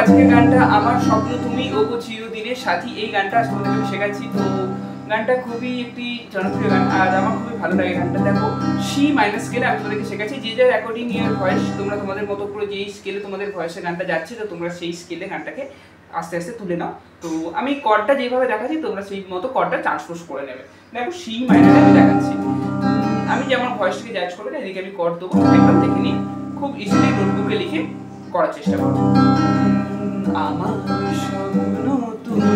আজকের গানটা আমার স্বপ্ন তুমি ওগো চিরদিনের সাথী, এই গানটা আজ তোমাদেরকে শেখাচ্ছি। তো গানটা খুবই একটি জনপ্রিয় গান আর আমার খুবই ভালো লাগে গানটা। দেখো সি মাইনার স্কেলে আমি তোমাদেরকে শেখাচ্ছি, যে যার অ্যাকর্ডিং ইয়ার ভয়েস তোমরা তোমাদের মতো করে যেই স্কেলে তোমাদের ভয়েসে গানটা যাচ্ছে, তো তোমরা সেই স্কেলে গানটাকে আস্তে আস্তে তুলে নাও। তো আমি কর্ডটা যেভাবে দেখাচ্ছি তোমরা সেই মতো কর্ডটা ট্রান্সপোজ করে নেবে। দেখো সি মাইনারে আমি দেখাচ্ছি, আমি যেমন ভয়েসটাকে জাজ করবো এদিকে আমি কর্ড দেবো, একদম দেখে নিয়ে খুব ইজিলি নোটবুকে লিখে করার চেষ্টা করবো। আমার স্বপ্ন তুমি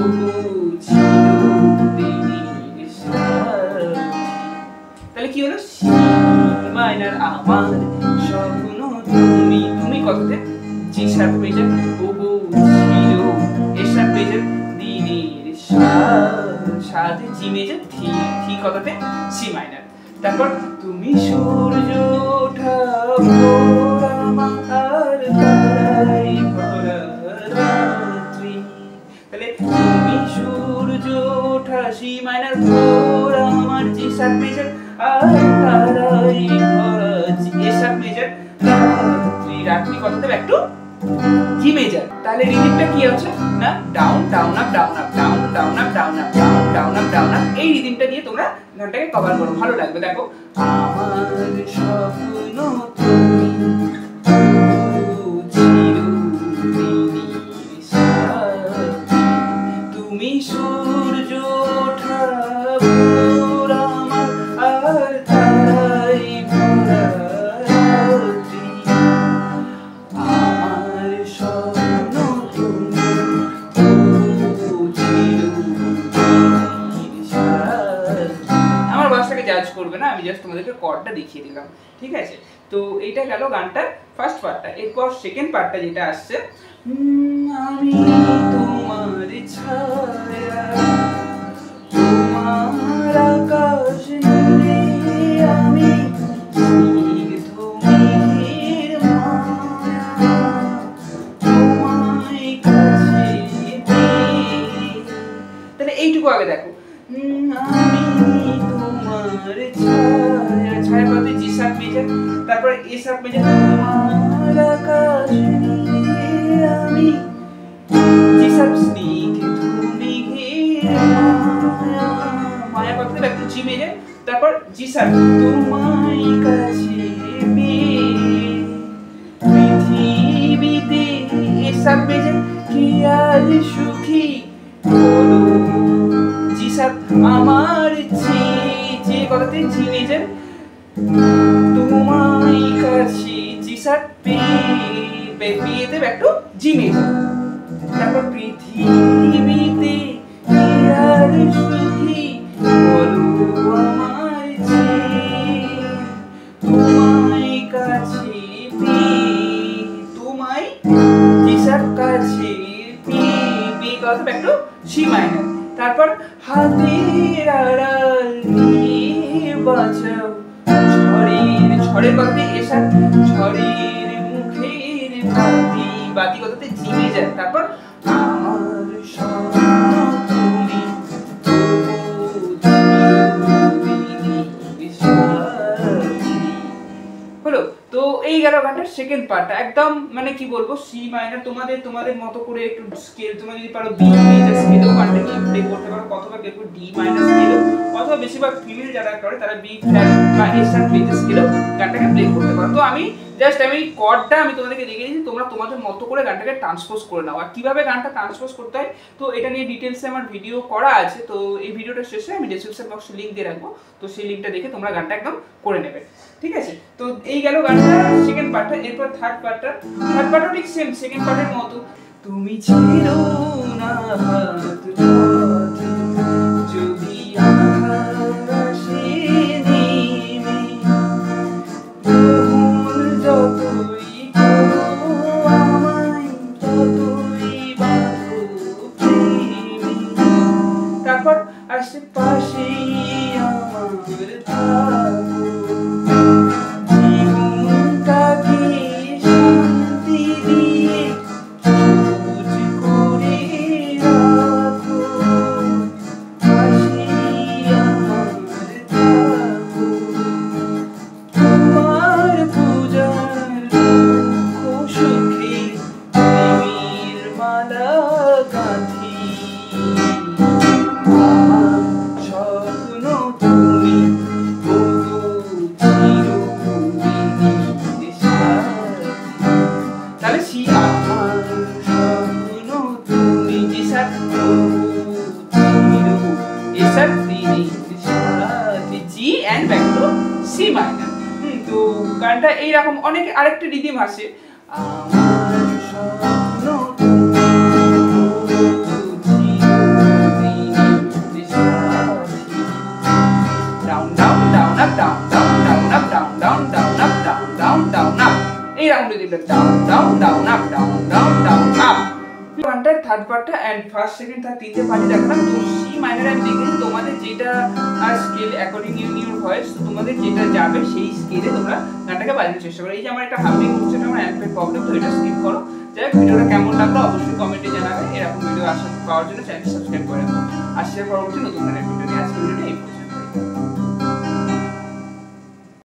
ওগো চিরদিনের সাথী, তাহলে কি হলো সি মাইনার আমার স্বপ্ন তুমি, তুমি কততে জি শার্প মেজার ওগো চির এ শার্প মেজার দিনের সাথে জি মেজার থি, থি কততে সি মাইনার। তারপর তুমি সূর্য ওঠা ভোর আমার তারাই ভরা রাত্রি, তাহলে তুমি সূর্য ওঠা সি মাইনার ভোর আমার জি শার্প মেজার আর তারাই ভরা জি এ শার্প মেজার রাত্রি, রাত্রি কত দেবে একটু জি মেজার। তাহলে রিদিমটা কি হচ্ছে না down down up down up down down up down up down down up down up, এই রিদিমটা দিয়ে তোমরা গানটাকে কভার করো, ভালো লাগবে। দেখো আমার স্বপ্ন তুমি চিরদিনের সাথী, তুমি সূর্য ওঠা ভোর আমার আর তারাই ভরা রাত্রি, আমার স্বপ্ন তুমি চিরদিনের সাথী। আমার ভাষাটাকে জাজ করবে না, আমি জাস্ট তোমাদেরকে কর্ডটা দেখিয়ে দিলাম, ঠিক আছে? তো এইটা গেল গানটার ফার্স্ট পার্টটা। এরপর সেকেন্ড পার্টটা যেটা আসছে, আমি তোমার ছায়া তোমার আকাশ নীলে আমি স্নিগ্ধ মেঘের মায়া তোমায় কাছে পেয়ে, তাহলে এইটুকু আগে দেখো আমি তোমার ছায়া, ছায়া বলতে জি শার্প মেজার, তারপরে এ শার্প মেজার তোমার আকাশ নীলে আমি জি শার্প স্নিগ্ধ মেঘের মায়া, মায়া বলতে একটু জি মেজার, তারপর জি শার্প তোমায় কাছে পেয়ে পৃথিবীতে এ শার্প মেজার কি আর সুখী বলো জি শার্প আমার জি যে কথাতে জি মেজার তোমায় কাছে জি শার্প পেয়ে দেবে একটু জি মেজার, তারপর পৃথিবীতে কি আর সুখী বলো আমার যে তোমায় কাছে পেয়ে, তোমায় জি শার্প কাছে পেয়ে কথা একটু সি মাইনার, তারপর হাতের আড়াল নিয়ে বাঁচাও ঝড়ের, ঝড়ের কথাতে এসা ঝড়ের মুখের বাতি, বাতি কথাতে জি মেজার, তারপর আমার স্বপ্ন তুমি চিরদিনের সাথী। হলো তো এই গেল গানটার সেকেন্ড পার্টটা, একদম মানে কি বলবো সি মাইনার, তোমাদের মতো করে একটু স্কেল, তোমরা যদি পারো বি মেজর স্কেলেও গানটাকে প্লে করতে পারো, অথবা কেউ ডি মাইনার স্কেলেও, অথবা বেশিরভাগ ফিমেল যারা করে তারা বি ফ্ল্যাট বা এ শার্প মেজর স্কেলেও গানটাকে প্লে করতে পারো। তো আমি জাস্ট আমি কর্ডটা আমি তোমাদেরকে দেখিয়ে দিচ্ছি, তোমরা তোমাদের মতো করে গানটাকে ট্রান্সপোজ করে নাও। আর কিভাবে গানটা ট্রান্সপোজ করতে হয় তো এটা নিয়ে ডিটেলসে আমার ভিডিও করা আছে, তো এই ভিডিওটা শেষে আমি ডেসক্রিপশন বক্সে লিংক দিয়ে রাখবো, তো সেই লিংকটা দেখে তোমরা গানটা একদম করে নেবে, ঠিক আছে? তো এই গেল গানটা সেকেন্ড পার্টটা। এরপর থার্ড পার্টটা ঠিক সেম সেকেন্ড পার্টের মতো, তুমি ছেড়ো না হাত যদি আকাশে নেমে যতই করো আমায় ততই বাঁধো প্রেমে, তারপর আশেপাশে আমার থাকো জীবনটাকে শান্তি দিয়ে সবুজ করে রাখো, এরকম অনেক আরেকটা রিদিম আসে, আমার স্বপ্ন down down down up down down down up down down down up down down down up, এইরকম রিদিমটা down down down up down down down up. গানটার থার্ড পার্টটা এন্ড ফার্স্ট সেকেন্ড থার্ড তিনটে পার্টি দেখালাম। তো সি মাইনর আমি দেখেছি তোমাদের যেটা স্কেল অ্যাকর্ডিং ইউর ভয়েস, তো তোমাদের যেটা যাবে সেই স্কেলে তোমরা গানটাকে বাজানোর চেষ্টা করো। এই যে আমার একটা হামিং হচ্ছে, এটা আমার অ্যাম্পের প্রবলেম, তো এটা স্কিপ করো। যাই হোক, ভিডিওটা কেমন লাগলো অবশ্যই কমেন্টে জানাবে। এরকম ভিডিও পাওয়ার জন্য চ্যানেলটি সাবস্ক্রাইব করে রাখো। আসছে পরবর্তী নতুন ভিডিও নিয়ে। আজকে ভিডিওটা